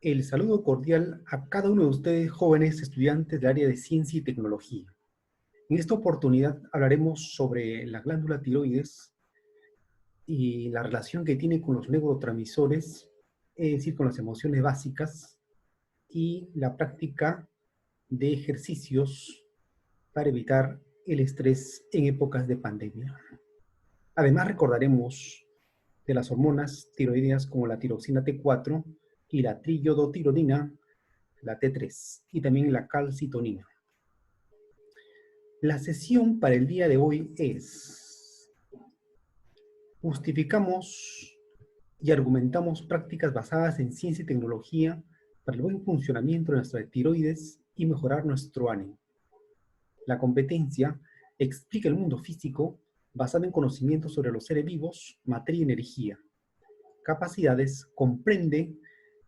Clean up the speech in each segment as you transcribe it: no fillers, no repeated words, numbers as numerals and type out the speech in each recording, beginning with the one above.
El saludo cordial a cada uno de ustedes, jóvenes estudiantes del área de ciencia y tecnología. En esta oportunidad hablaremos sobre la glándula tiroides y la relación que tiene con los neurotransmisores, es decir, con las emociones básicas y la práctica de ejercicios para evitar el estrés en épocas de pandemia. Además, recordaremos de las hormonas tiroideas como la tiroxina T4 y la triiodotironina, la T3, y también la calcitonina. La sesión para el día de hoy es: justificamos y argumentamos prácticas basadas en ciencia y tecnología para el buen funcionamiento de nuestra tiroides y mejorar nuestro ánimo. La competencia explica el mundo físico basado en conocimientos sobre los seres vivos, materia y energía. Capacidades comprende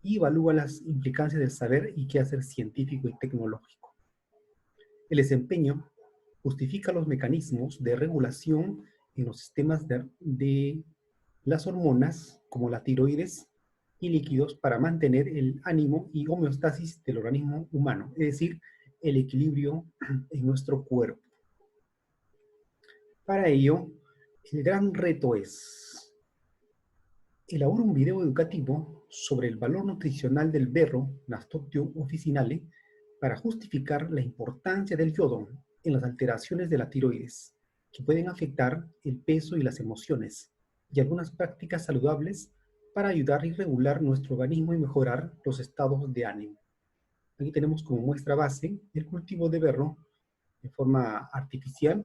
y evalúa las implicancias del saber y quehacer científico y tecnológico. El desempeño justifica los mecanismos de regulación en los sistemas de las hormonas, como la tiroides, y líquidos para mantener el ánimo y homeostasis del organismo humano, es decir, el equilibrio en nuestro cuerpo. Para ello, el gran reto es: elabora un video educativo sobre el valor nutricional del berro Nasturtium officinale para justificar la importancia del yodo en las alteraciones de la tiroides, que pueden afectar el peso y las emociones, y algunas prácticas saludables para ayudar y regular nuestro organismo y mejorar los estados de ánimo. Aquí tenemos como muestra base el cultivo de berro de forma artificial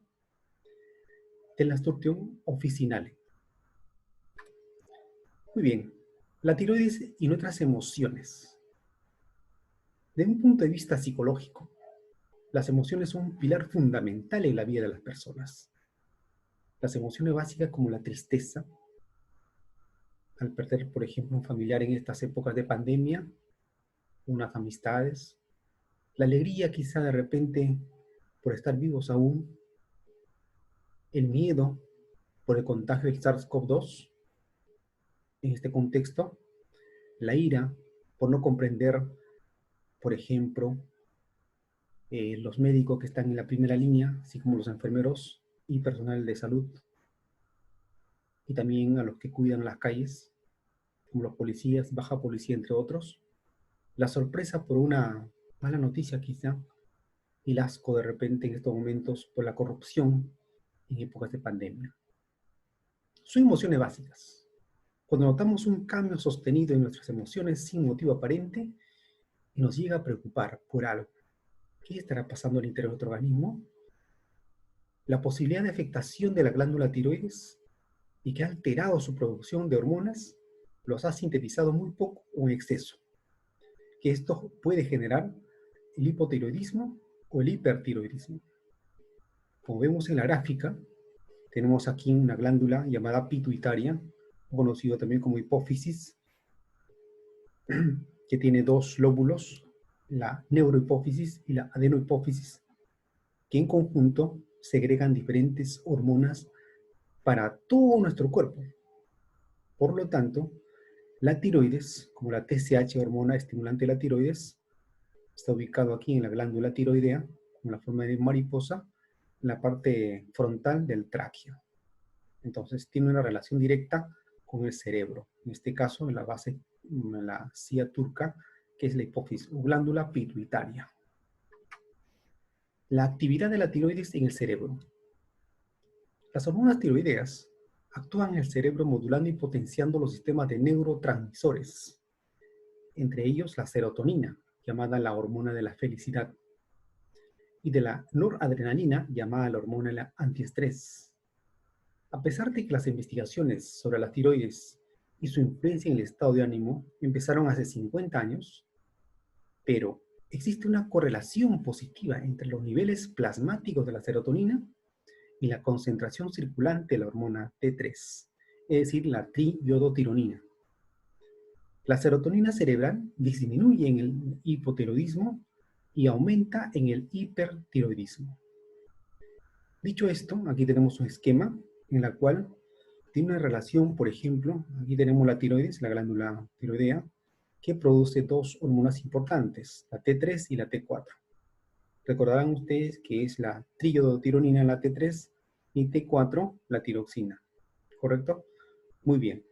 del Nasturtium officinale. Muy bien, la tiroides y nuestras emociones. Desde un punto de vista psicológico, las emociones son un pilar fundamental en la vida de las personas. Las emociones básicas como la tristeza, al perder, por ejemplo, un familiar en estas épocas de pandemia, unas amistades, la alegría quizá de repente por estar vivos aún, el miedo por el contagio del SARS-CoV-2 en este contexto, la ira por no comprender, por ejemplo, los médicos que están en la primera línea, así como los enfermeros y personal de salud, y también a los que cuidan las calles, como los policías, baja policía, entre otros. La sorpresa por una mala noticia quizá, y el asco de repente en estos momentos por la corrupción en épocas de pandemia. Son emociones básicas. Cuando notamos un cambio sostenido en nuestras emociones sin motivo aparente y nos llega a preocupar por algo, ¿qué estará pasando al interior de nuestro organismo? La posibilidad de afectación de la glándula tiroides y que ha alterado su producción de hormonas, los ha sintetizado muy poco o en exceso, que esto puede generar el hipotiroidismo o el hipertiroidismo. Como vemos en la gráfica, tenemos aquí una glándula llamada pituitaria, conocido también como hipófisis, que tiene dos lóbulos, la neurohipófisis y la adenohipófisis, que en conjunto segregan diferentes hormonas para todo nuestro cuerpo. Por lo tanto, la tiroides, como la TSH, hormona estimulante de la tiroides, está ubicado aquí en la glándula tiroidea, con la forma de mariposa, en la parte frontal del tráqueo. Entonces, tiene una relación directa con el cerebro. En este caso, en la base, en la cía turca, que es la hipófisis o glándula pituitaria. La actividad de la tiroides en el cerebro. Las hormonas tiroideas actúan en el cerebro modulando y potenciando los sistemas de neurotransmisores, entre ellos la serotonina, llamada la hormona de la felicidad, y de la noradrenalina, llamada la hormona de la antiestrés. A pesar de que las investigaciones sobre la tiroides y su influencia en el estado de ánimo empezaron hace 50 años, pero existe una correlación positiva entre los niveles plasmáticos de la serotonina y la concentración circulante de la hormona T3, es decir, la triiodotironina. La serotonina cerebral disminuye en el hipotiroidismo y aumenta en el hipertiroidismo. Dicho esto, aquí tenemos un esquema en el cual tiene una relación, por ejemplo, aquí tenemos la tiroides, la glándula tiroidea, que produce dos hormonas importantes, la T3 y la T4. Recordarán ustedes que es la triiodotironina, la T3, y T4, la tiroxina. ¿Correcto? Muy bien.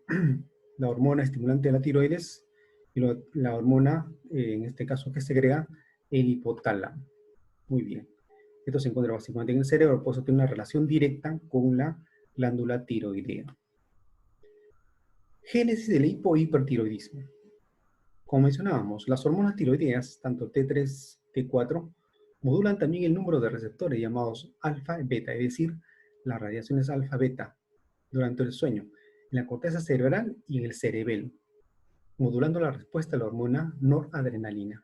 La hormona estimulante de la tiroides y la hormona, en este caso, que segrega el hipotálamo. Muy bien. Esto se encuentra básicamente en el cerebro, por eso tiene una relación directa con la glándula tiroidea. Génesis del hipohipertiroidismo. Como mencionábamos, las hormonas tiroideas, tanto T3, T4, modulan también el número de receptores llamados alfa y beta, es decir, las radiaciones alfa-beta durante el sueño, en la corteza cerebral y en el cerebelo, modulando la respuesta a la hormona noradrenalina.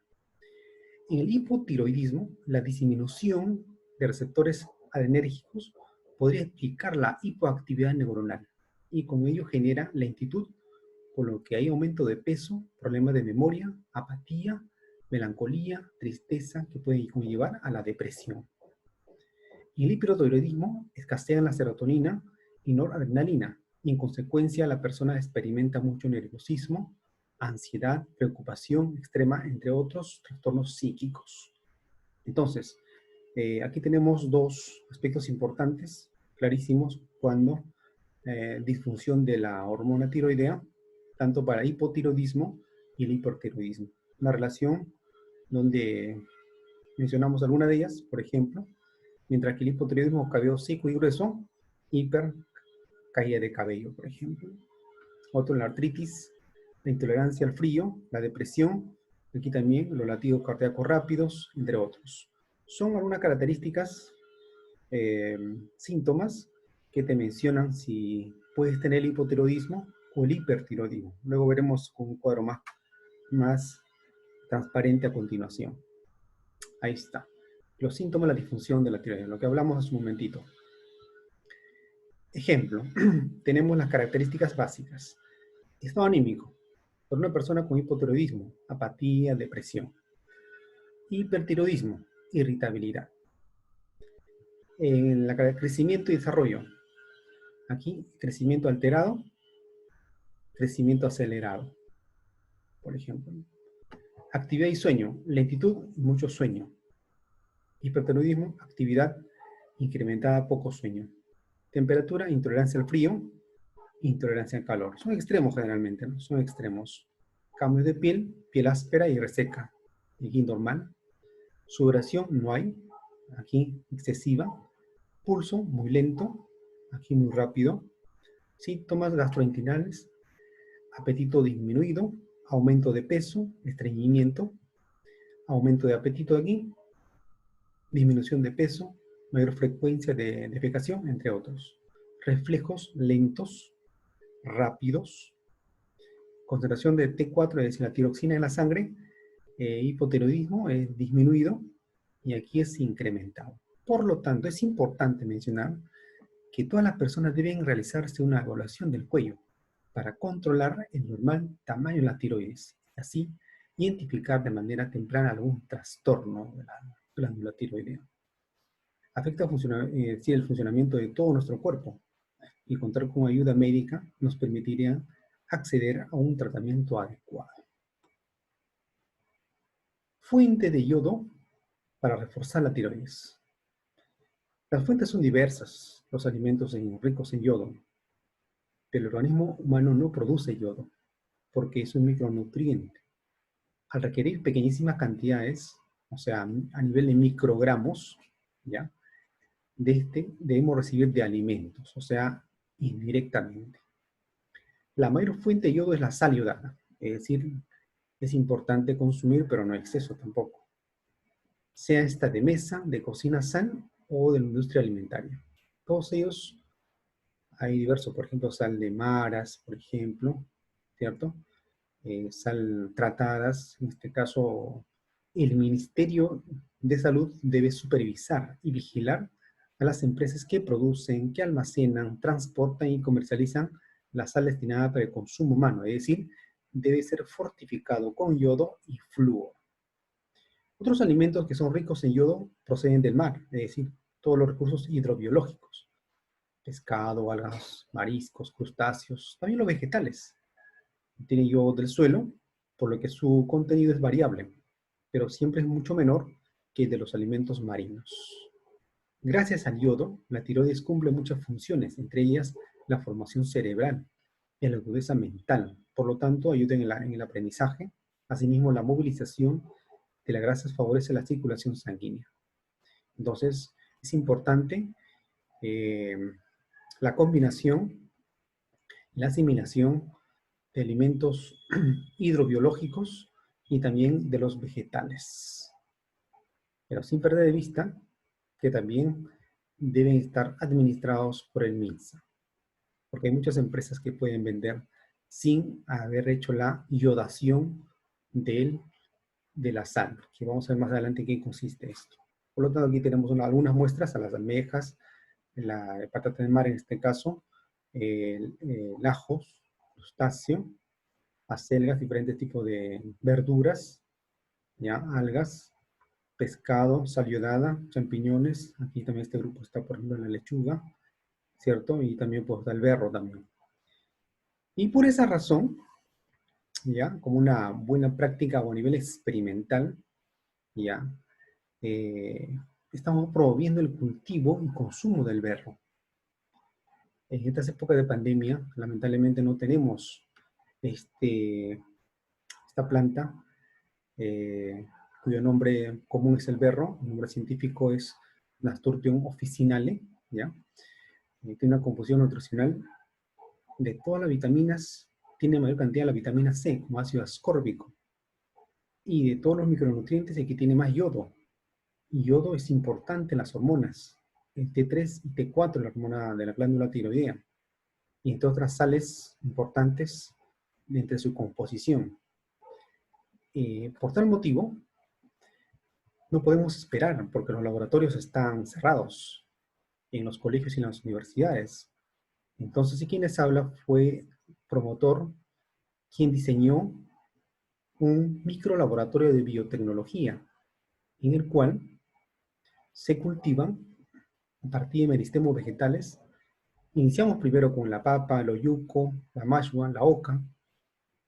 En el hipotiroidismo, la disminución de receptores adrenérgicos podría explicar la hipoactividad neuronal y con ello genera lentitud, por lo que hay aumento de peso, problemas de memoria, apatía, melancolía, tristeza que pueden conllevar a la depresión. En el hipertiroidismo escasean la serotonina y noradrenalina y en consecuencia la persona experimenta mucho nerviosismo, ansiedad, preocupación extrema, entre otros trastornos psíquicos. Entonces, aquí tenemos dos aspectos importantes, clarísimos, cuando disfunción de la hormona tiroidea, tanto para hipotiroidismo y el hipertiroidismo. Una relación donde mencionamos alguna de ellas, por ejemplo, mientras que el hipotiroidismo, cabello seco y grueso, hiper, caída de cabello, por ejemplo. Otro, la artritis, la intolerancia al frío, la depresión, aquí también los latidos cardíacos rápidos, entre otros. Son algunas características, síntomas que te mencionan si puedes tener el hipotiroidismo o el hipertiroidismo. Luego veremos con un cuadro más transparente a continuación. Ahí está. Los síntomas de la disfunción de la tiroides, lo que hablamos hace un momentito. Ejemplo, tenemos las características básicas. Estado anímico, por una persona con hipotiroidismo, apatía, depresión. Hipertiroidismo, irritabilidad. En la crecimiento y desarrollo, aquí crecimiento alterado, crecimiento acelerado, por ejemplo. Actividad y sueño, lentitud y mucho sueño. Hipertiroidismo, actividad incrementada, poco sueño. Temperatura, intolerancia al frío, intolerancia al calor. Son extremos generalmente, ¿no? Son extremos. Cambios de piel, piel áspera y reseca. Aquí normal. Sudoración no hay. Aquí excesiva. Pulso muy lento. Aquí muy rápido. Síntomas gastrointestinales. Apetito disminuido. Aumento de peso. Estreñimiento. Aumento de apetito aquí. Disminución de peso. Mayor frecuencia de defecación, entre otros. Reflejos lentos, rápidos. Concentración de T4, es decir, la tiroxina en la sangre, hipotiroidismo es disminuido y aquí es incrementado. Por lo tanto, es importante mencionar que todas las personas deben realizarse una evaluación del cuello para controlar el normal tamaño de la tiroides y así identificar de manera temprana algún trastorno de la glándula tiroidea. Afecta el funcionamiento de todo nuestro cuerpo y contar con ayuda médica nos permitiría acceder a un tratamiento adecuado. Fuente de yodo para reforzar la tiroides. Las fuentes son diversas, los alimentos ricos en yodo, pero el organismo humano no produce yodo porque es un micronutriente. Al requerir pequeñísimas cantidades, o sea, a nivel de microgramos, ¿ya? Debemos recibir de alimentos, o sea, indirectamente. La mayor fuente de yodo es la sal iodada, es decir, es importante consumir, pero no exceso tampoco. Sea esta de mesa, de cocina sana o de la industria alimentaria. Todos ellos hay diversos, por ejemplo, sal de maras, por ejemplo, ¿cierto? Sal tratadas, en este caso, el Ministerio de Salud debe supervisar y vigilar a las empresas que producen, que almacenan, transportan y comercializan la sal destinada para el consumo humano, es decir, debe ser fortificado con yodo y flúor. Otros alimentos que son ricos en yodo proceden del mar, es decir, todos los recursos hidrobiológicos, pescado, algas, mariscos, crustáceos, también los vegetales. Tienen yodo del suelo, por lo que su contenido es variable, pero siempre es mucho menor que el de los alimentos marinos. Gracias al yodo, la tiroides cumple muchas funciones, entre ellas la formación cerebral y la agudeza mental. Por lo tanto, ayuda en el aprendizaje. Asimismo, la movilización de las grasas favorece la circulación sanguínea. Entonces, es importante eh, la combinación, la asimilación de alimentos hidrobiológicos y también de los vegetales. Pero sin perder de vista que también deben estar administrados por el MINSA, porque hay muchas empresas que pueden vender sin haber hecho la yodación de la sal, que vamos a ver más adelante en qué consiste esto. Por lo tanto, aquí tenemos algunas muestras a las almejas, la patata de mar en este caso, el ajos, crustáceo, acelgas, diferentes tipos de verduras, ya, algas, pescado, sal yodada, champiñones. Aquí también este grupo está, por ejemplo, en la lechuga, ¿cierto? Y también pues el berro también. Y por esa razón, ya, como una buena práctica o a nivel experimental, ya, eh, estamos promoviendo el cultivo y consumo del berro. En estas épocas de pandemia, lamentablemente no tenemos esta planta, cuyo nombre común es el berro, el nombre científico es Nasturtium officinale, ¿ya? Tiene una composición nutricional de todas las vitaminas, tiene mayor cantidad de la vitamina C, como ácido ascórbico, y de todos los micronutrientes, el que tiene más yodo. Y yodo es importante en las hormonas, el T3 y T4, la hormona de la glándula tiroidea, y entre otras sales importantes entre su composición. Por tal motivo, no podemos esperar porque los laboratorios están cerrados en los colegios y en las universidades. Entonces, ¿y quién les habla? Fue promotor quien diseñó un microlaboratorio de biotecnología en el cual se cultivan a partir de meristemos vegetales. Iniciamos primero con la papa, el oyuco, la mashua, la oca.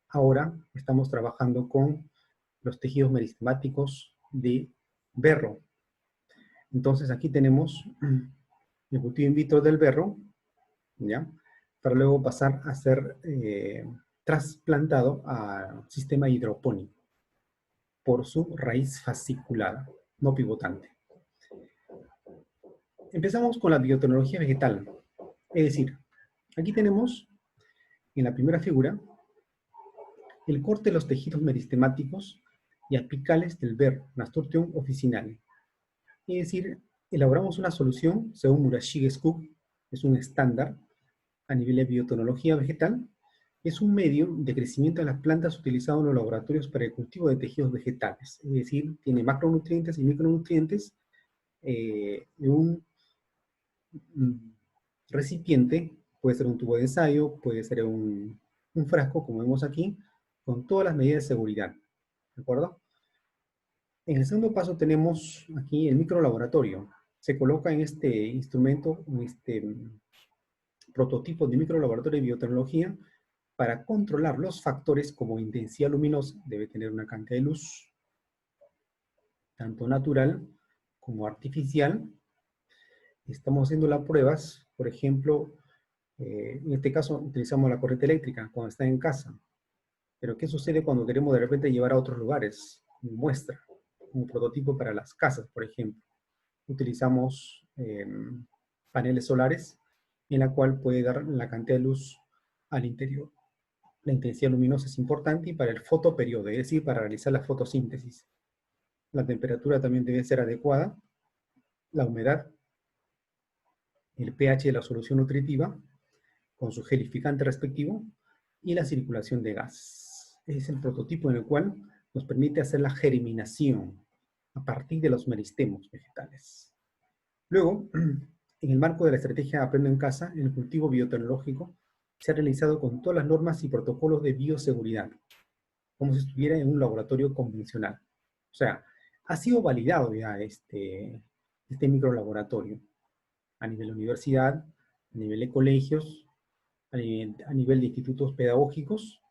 Ahora estamos trabajando con los tejidos meristemáticos de berro. Entonces aquí tenemos el cultivo in vitro del berro, ¿ya? Para luego pasar a ser trasplantado al sistema hidropónico por su raíz fasciculada, no pivotante. Empezamos con la biotecnología vegetal. Es decir, aquí tenemos en la primera figura el corte de los tejidos meristemáticos y apicales del berro, Nasturtium officinale. Es decir, elaboramos una solución según Murashige-Scoop, es un estándar a nivel de biotecnología vegetal. Es un medio de crecimiento de las plantas utilizado en los laboratorios para el cultivo de tejidos vegetales. Es decir, tiene macronutrientes y micronutrientes en un recipiente, puede ser un tubo de ensayo, puede ser un frasco, como vemos aquí, con todas las medidas de seguridad. ¿De acuerdo? En el segundo paso tenemos aquí el microlaboratorio. Se coloca en este instrumento, en este prototipo de microlaboratorio de biotecnología, para controlar los factores como intensidad luminosa, debe tener una cantidad de luz, tanto natural como artificial. Estamos haciendo las pruebas, por ejemplo, en este caso utilizamos la corriente eléctrica cuando está en casa. Pero ¿qué sucede cuando queremos de repente llevar a otros lugares? Muestra, un prototipo para las casas, por ejemplo. Utilizamos paneles solares en la cual puede dar la cantidad de luz al interior. La intensidad luminosa es importante y para el fotoperiodo, es decir, para realizar la fotosíntesis. La temperatura también debe ser adecuada, la humedad, el pH de la solución nutritiva, con su gelificante respectivo, y la circulación de gas. Es el prototipo en el cual nos permite hacer la germinación a partir de los meristemos vegetales. Luego, en el marco de la estrategia Aprendo en Casa, el cultivo biotecnológico se ha realizado con todas las normas y protocolos de bioseguridad, como si estuviera en un laboratorio convencional. O sea, ha sido validado ya este microlaboratorio a nivel de universidad, a nivel de colegios, a nivel de institutos pedagógicos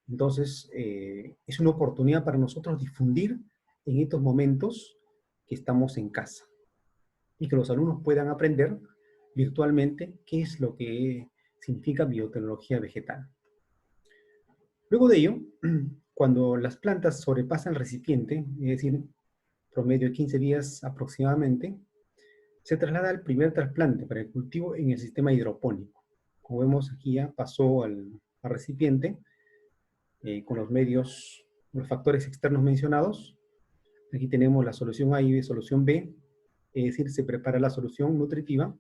Entonces, es una oportunidad para nosotros difundir en estos momentos que estamos en casa y que los alumnos puedan aprender virtualmente qué es lo que significa biotecnología vegetal. Luego de ello, cuando las plantas sobrepasan el recipiente, es decir, promedio de 15 días aproximadamente, se traslada al primer trasplante para el cultivo en el sistema hidropónico. Como vemos aquí ya pasó al recipiente con los medios, los factores externos mencionados. Aquí tenemos la solución A y solución B, es decir, se prepara la solución nutritiva,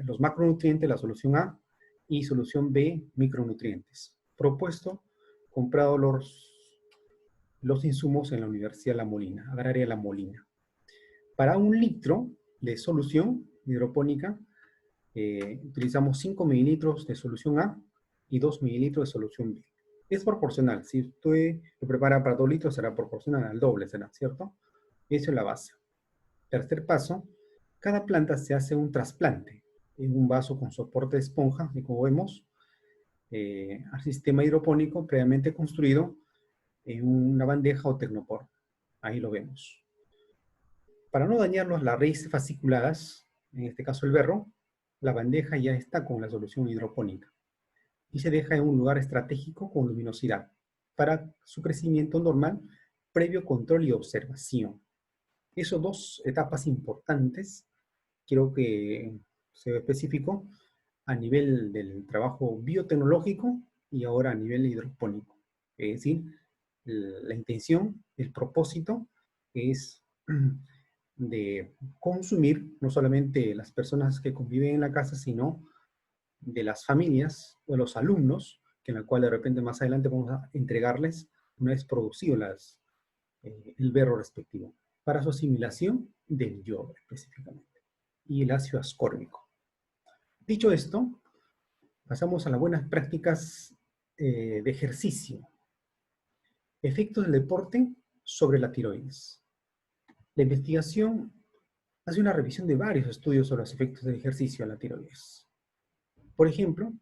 los macronutrientes, la solución A, y solución B, micronutrientes. Propuesto, comprado los insumos en la Universidad La Molina, Agraria La Molina. Para 1 litro de solución hidropónica, utilizamos 5 mililitros de solución A y 2 mililitros de solución B. Es proporcional. Si usted lo prepara para 2 litros, será proporcional, al doble será, ¿cierto? Eso es la base. Tercer paso, cada planta se hace un trasplante en un vaso con soporte de esponja, y como vemos, al sistema hidropónico previamente construido en una bandeja o tecnopor. Ahí lo vemos. Para no dañarnos las raíces fasciculadas, en este caso el berro, la bandeja ya está con la solución hidropónica y se deja en un lugar estratégico con luminosidad para su crecimiento normal, previo control y observación. Esas 2 etapas importantes, quiero que sea específico a nivel del trabajo biotecnológico y ahora a nivel hidropónico. Es decir, la intención, el propósito es de consumir no solamente las personas que conviven en la casa, sino de las familias o los alumnos, que en la cual de repente más adelante vamos a entregarles una vez producido el berro respectivo, para su asimilación del yodo específicamente, y el ácido ascórbico. Dicho esto, pasamos a las buenas prácticas de ejercicio. Efectos del deporte sobre la tiroides. La investigación hace una revisión de varios estudios sobre los efectos del ejercicio a la tiroides. Por ejemplo,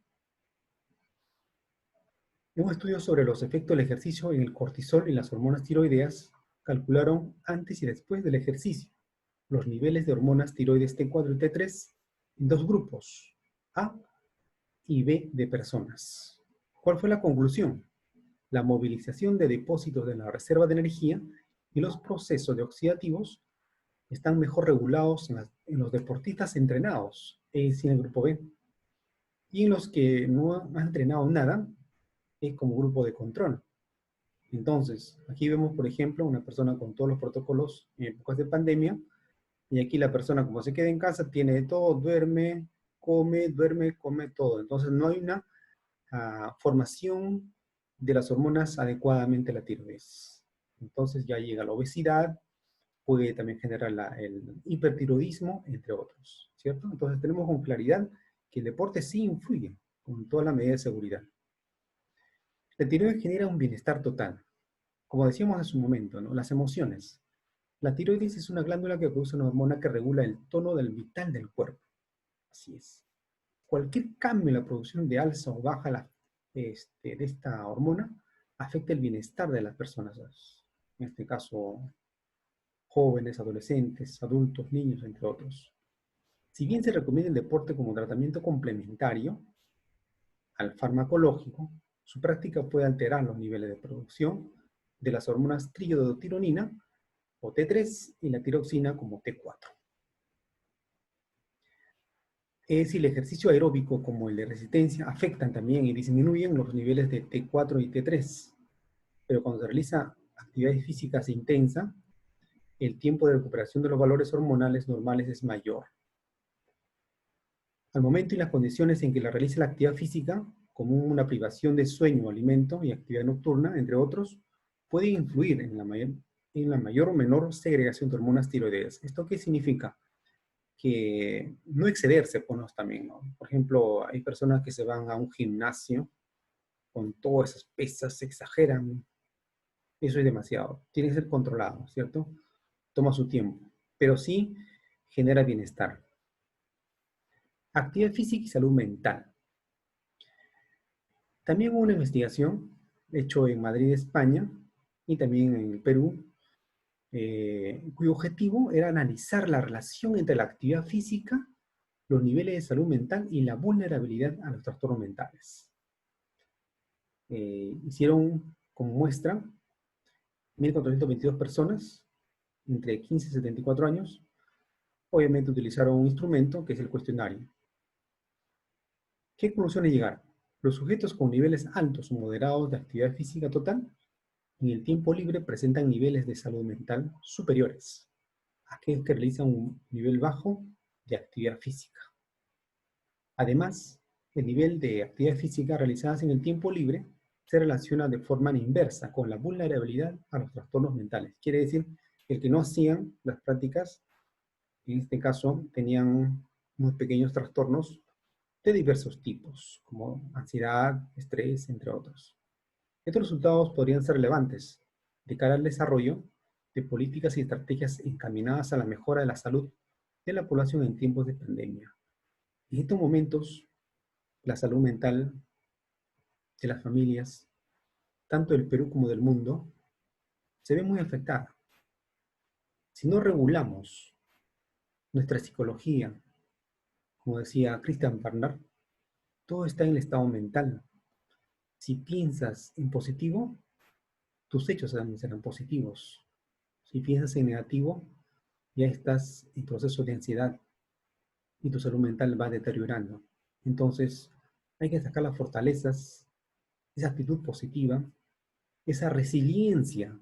un estudio sobre los efectos del ejercicio en el cortisol y las hormonas tiroideas calcularon antes y después del ejercicio los niveles de hormonas tiroides T4 y T3 en 2 grupos, A y B de personas. ¿Cuál fue la conclusión? La movilización de depósitos de la reserva de energía y los procesos de oxidativos están mejor regulados en los deportistas entrenados, es decir, en el grupo B, y en los que no han entrenado nada, es como grupo de control. Entonces, aquí vemos, por ejemplo, una persona con todos los protocolos en épocas de pandemia, y aquí la persona, como se queda en casa, tiene de todo, duerme, come todo. Entonces, no hay una formación de las hormonas adecuadamente a la tiroides. Entonces, ya llega la obesidad, puede también generar el hipertiroidismo, entre otros, ¿cierto? Entonces, tenemos con claridad que el deporte sí influye con toda la medida de seguridad. La tiroides genera un bienestar total. Como decíamos hace un momento, ¿no? Las emociones. La tiroides es una glándula que produce una hormona que regula el tono del vital del cuerpo. Así es. Cualquier cambio en la producción de alza o baja de esta hormona afecta el bienestar de las personas. En este caso, jóvenes, adolescentes, adultos, niños, entre otros. Si bien se recomienda el deporte como tratamiento complementario al farmacológico, su práctica puede alterar los niveles de producción de las hormonas triiodotironina o T3 y la tiroxina como T4. Es decir, el ejercicio aeróbico como el de resistencia afectan también y disminuyen los niveles de T4 y T3, pero cuando se realiza actividades físicas intensas, el tiempo de recuperación de los valores hormonales normales es mayor. Al momento y las condiciones en que la realiza la actividad física, como una privación de sueño, alimento y actividad nocturna, entre otros, puede influir en la mayor o menor segregación de hormonas tiroideas. ¿Esto qué significa? Que no excederse pues, también, ¿no? Por ejemplo, hay personas que se van a un gimnasio con todas esas pesas, se exageran. Eso es demasiado. Tiene que ser controlado, ¿cierto? Toma su tiempo, pero sí genera bienestar. Actividad física y salud mental. También hubo una investigación hecha en Madrid, España, y también en el Perú, cuyo objetivo era analizar la relación entre la actividad física, los niveles de salud mental y la vulnerabilidad a los trastornos mentales. Hicieron como muestra 1.422 personas entre 15 y 74 años. Obviamente utilizaron un instrumento que es el cuestionario. ¿Qué conclusiones llegaron? Los sujetos con niveles altos o moderados de actividad física total en el tiempo libre presentan niveles de salud mental superiores a aquellos que realizan un nivel bajo de actividad física. Además, el nivel de actividad física realizadas en el tiempo libre se relaciona de forma inversa con la vulnerabilidad a los trastornos mentales. Quiere decir que el que no hacían las prácticas, en este caso, tenían unos pequeños trastornos de diversos tipos, como ansiedad, estrés, entre otros. Estos resultados podrían ser relevantes de cara al desarrollo de políticas y estrategias encaminadas a la mejora de la salud de la población en tiempos de pandemia. En estos momentos, la salud mental de las familias, tanto del Perú como del mundo, se ve muy afectada. Si no regulamos nuestra psicología, como decía Christian Barnard, todo está en el estado mental. Si piensas en positivo, tus hechos también serán positivos. Si piensas en negativo, ya estás en proceso de ansiedad y tu salud mental va deteriorando. Entonces, hay que sacar las fortalezas, esa actitud positiva, esa resiliencia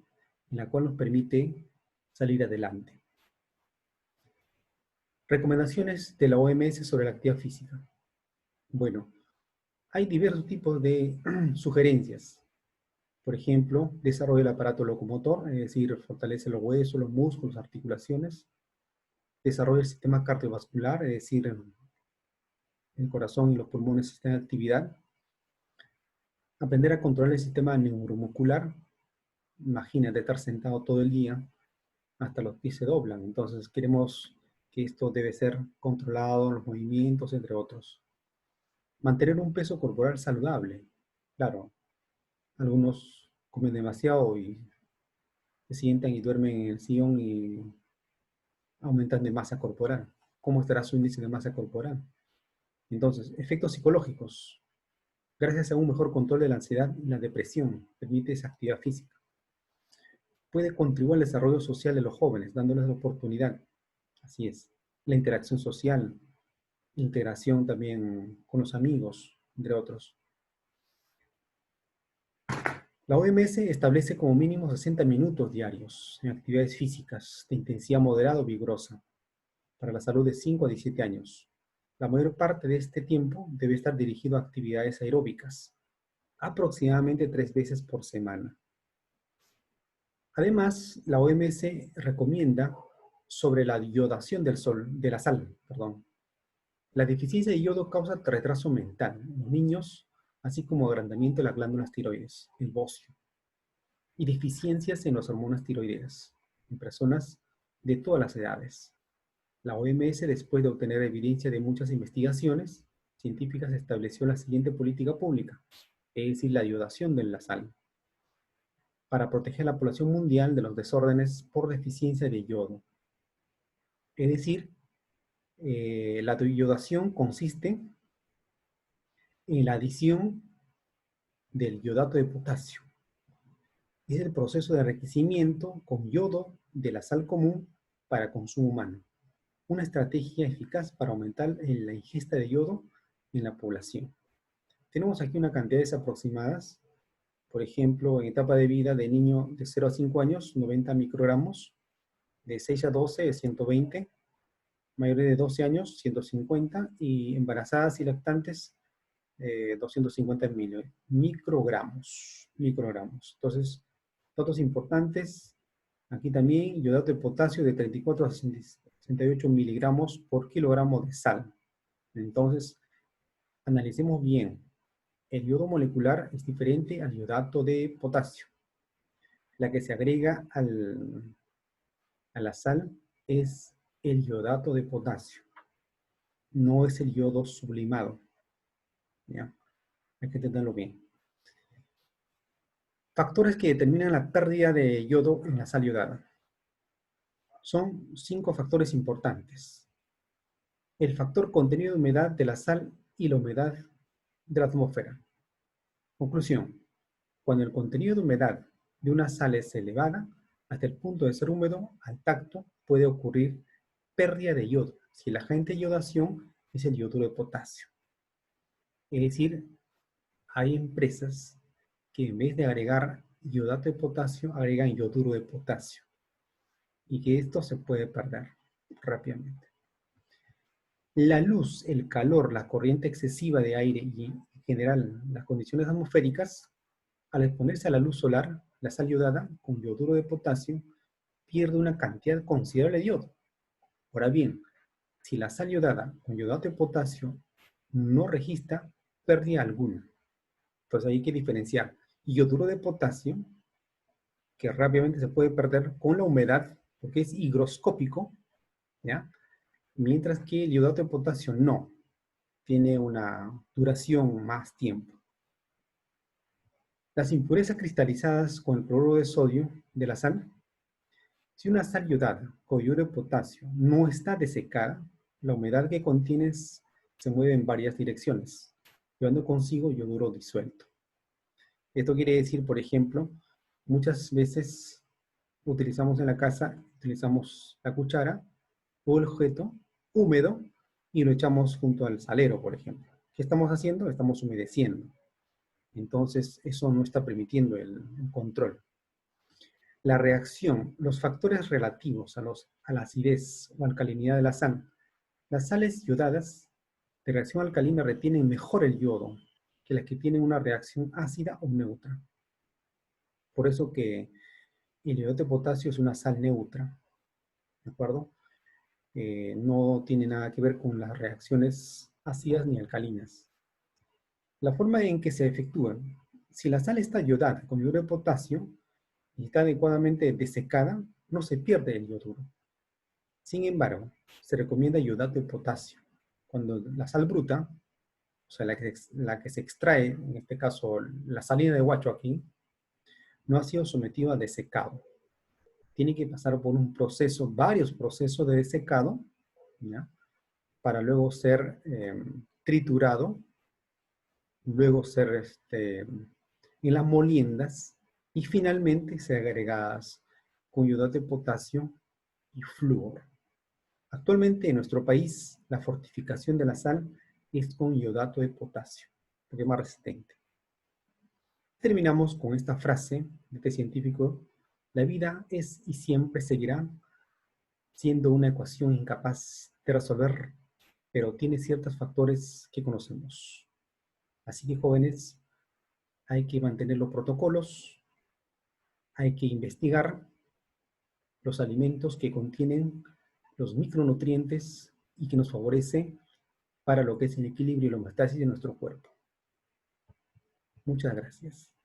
en la cual nos permite salir adelante. Recomendaciones de la OMS sobre la actividad física. Bueno, hay diversos tipos de sugerencias. Por ejemplo, desarrollo del aparato locomotor, es decir, fortalece los huesos, los músculos, articulaciones. Desarrollo del sistema cardiovascular, es decir, el corazón y los pulmones están en actividad. Aprender a controlar el sistema neuromuscular. Imagínate estar sentado todo el día, hasta los pies se doblan. Entonces queremos que esto debe ser controlado, los movimientos, entre otros. Mantener un peso corporal saludable. Claro, algunos comen demasiado y se sientan y duermen en el sillón y aumentan de masa corporal. ¿Cómo estará su índice de masa corporal? Entonces, efectos psicológicos. Gracias a un mejor control de la ansiedad y la depresión, permite esa actividad física. Puede contribuir al desarrollo social de los jóvenes, dándoles la oportunidad. Así es. La interacción social, integración también con los amigos, entre otros. La OMS establece como mínimo 60 minutos diarios en actividades físicas de intensidad moderada o vigorosa para la salud de 5 a 17 años. La mayor parte de este tiempo debe estar dirigido a actividades aeróbicas, aproximadamente 3 veces por semana. Además, la OMS recomienda sobre la iodación de la sal. La deficiencia de yodo causa retraso mental en los niños, así como agrandamiento de las glándulas tiroides, el bocio, y deficiencias en las hormonas tiroideas en personas de todas las edades. La OMS, después de obtener evidencia de muchas investigaciones científicas, estableció la siguiente política pública, es decir, la iodación de la sal, para proteger a la población mundial de los desórdenes por deficiencia de yodo. Es decir, la iodación consiste en la adición del iodato de potasio. Es el proceso de enriquecimiento con yodo de la sal común para consumo humano. Una estrategia eficaz para aumentar la ingesta de yodo en la población. Tenemos aquí una cantidades aproximadas. Por ejemplo, en etapa de vida de niño de 0 a 5 años, 90 microgramos. De 6 a 12, 120. Mayores de 12 años, 150. Y embarazadas y lactantes, 250 microgramos. Entonces, datos importantes. Aquí también iodato de potasio de 34 a 68 miligramos por kilogramo de sal. Entonces, analicemos bien. El yodo molecular es diferente al iodato de potasio. La que se agrega a la sal es el iodato de potasio. No es el yodo sublimado. ¿Ya? Hay que entenderlo bien. Factores que determinan la pérdida de yodo en la sal iodada. Son 5 factores importantes. El factor contenido de humedad de la sal y la humedad de la atmósfera. Conclusión. Cuando el contenido de humedad de una sal es elevada, hasta el punto de ser húmedo al tacto, puede ocurrir pérdida de yodo, si el agente de iodación es el yoduro de potasio. Es decir, hay empresas que en vez de agregar iodato de potasio, agregan yoduro de potasio, y que esto se puede perder rápidamente. La luz, el calor, la corriente excesiva de aire y en general las condiciones atmosféricas, al exponerse a la luz solar, la sal iodada con yoduro de potasio pierde una cantidad considerable de yodo. Ahora bien, si la sal iodada con yodato de potasio no registra pérdida alguna, entonces hay que diferenciar yoduro de potasio, que rápidamente se puede perder con la humedad, porque es higroscópico, ¿ya? Mientras que el yodato de potasio no, tiene una duración más tiempo. Las impurezas cristalizadas con el cloruro de sodio de la sal. Si una sal iodada con yoduro de potasio no está desecada, la humedad que contiene se mueve en varias direcciones, llevando consigo yoduro disuelto. Esto quiere decir, por ejemplo, muchas veces utilizamos en la casa, utilizamos la cuchara o el objeto húmedo y lo echamos junto al salero, por ejemplo. ¿Qué estamos haciendo? Estamos humedeciendo. Entonces, eso no está permitiendo el control. La reacción, los factores relativos a la acidez o alcalinidad de la sal. Las sales yodadas de reacción alcalina retienen mejor el yodo que las que tienen una reacción ácida o neutra. Por eso que el iodato de potasio es una sal neutra, ¿de acuerdo? No tiene nada que ver con las reacciones ácidas ni alcalinas. La forma en que se efectúan. Si la sal está yodada con yoduro de potasio y está adecuadamente desecada, no se pierde el yoduro. Sin embargo, se recomienda yodato de potasio. Cuando la sal bruta, o sea, la que se extrae, en este caso la salina de Huacho aquí, no ha sido sometido a desecado. Tiene que pasar por un proceso, varios procesos de desecado, ¿ya? Para luego ser triturado, luego ser en las moliendas y finalmente ser agregadas con yodato de potasio y flúor. Actualmente en nuestro país la fortificación de la sal es con yodato de potasio, porque es más resistente. Terminamos con esta frase de este científico: la vida es y siempre seguirá siendo una ecuación incapaz de resolver, pero tiene ciertos factores que conocemos. Así que, jóvenes, hay que mantener los protocolos, hay que investigar los alimentos que contienen los micronutrientes y que nos favorece para lo que es el equilibrio y la homeostasis de nuestro cuerpo. Muchas gracias.